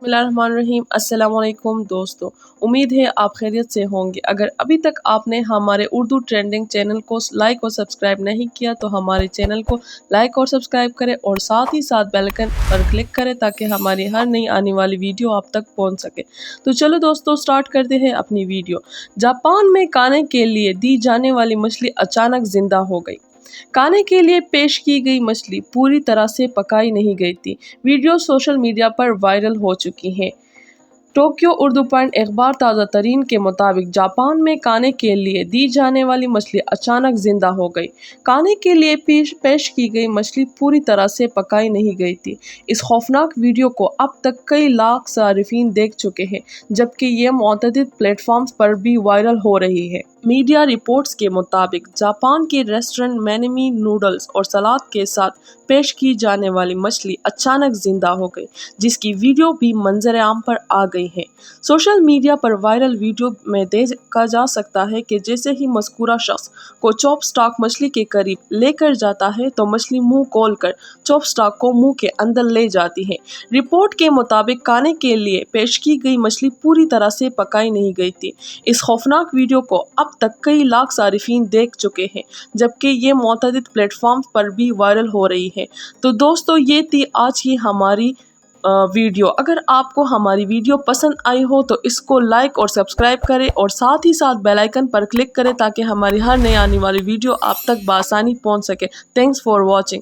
बिस्मिल्लाहिर्रहमानिर्रहीम। अस्सलाम वालेकुम दोस्तों, उम्मीद है आप खैरियत से होंगे। अगर अभी तक आपने हमारे उर्दू ट्रेंडिंग चैनल को लाइक और सब्सक्राइब नहीं किया तो हमारे चैनल को लाइक और सब्सक्राइब करें और साथ ही साथ बेल आइकन पर क्लिक करें ताकि हमारी हर नई आने वाली वीडियो आप तक पहुंच सके। तो चलो दोस्तों स्टार्ट करते हैं अपनी वीडियो। जापान में खाने के लिए दी जाने वाली मछली अचानक जिंदा हो गई। खाने के लिए पेश की गई मछली पूरी तरह से पकाई नहीं गई थी। वीडियो सोशल मीडिया पर वायरल हो चुकी है। टोक्यो उर्दू पॉइंट अखबार ताज़ा तरीन के मुताबिक जापान में खाने के लिए दी जाने वाली मछली अचानक जिंदा हो गई। खाने के लिए पेश की गई मछली पूरी तरह से पकाई नहीं गई थी। इस खौफनाक वीडियो को अब तक कई लाख सारिफीन देख चुके हैं, जबकि ये मुतअद्दिद प्लेटफॉर्म्स पर भी वायरल हो रही है। मीडिया रिपोर्ट्स के मुताबिक जापान के रेस्टोरेंट में मी नूडल्स और सलाद के साथ पेश की जाने वाली मछली अचानक जिंदा हो गई, जिसकी वीडियो भी मंजर आम पर आ गई है। सोशल मीडिया पर वायरल वीडियो में देखा जा सकता है कि जैसे ही मज़कूरा शख्स को चॉपस्टिक मछली के करीब लेकर जाता है तो मछली मुंह खोलकर चॉपस्टिक को मुंह के अंदर ले जाती है। रिपोर्ट के मुताबिक खाने के लिए पेश की गई मछली पूरी तरह से पकाई नहीं गई थी। इस खौफनाक वीडियो को अब तक कई लाख सारिफीन देख चुके हैं, जबकि ये मुतअद्दिद प्लेटफॉर्म्स पर भी वायरल हो रही है। तो दोस्तों ये थी आज की हमारी वीडियो। अगर आपको हमारी वीडियो पसंद आई हो तो इसको लाइक और सब्सक्राइब करें और साथ ही साथ बेल आइकन पर क्लिक करें ताकि हमारी हर नई आने वाली वीडियो आप तक बआसानी पहुंच सके। Thanks for watching.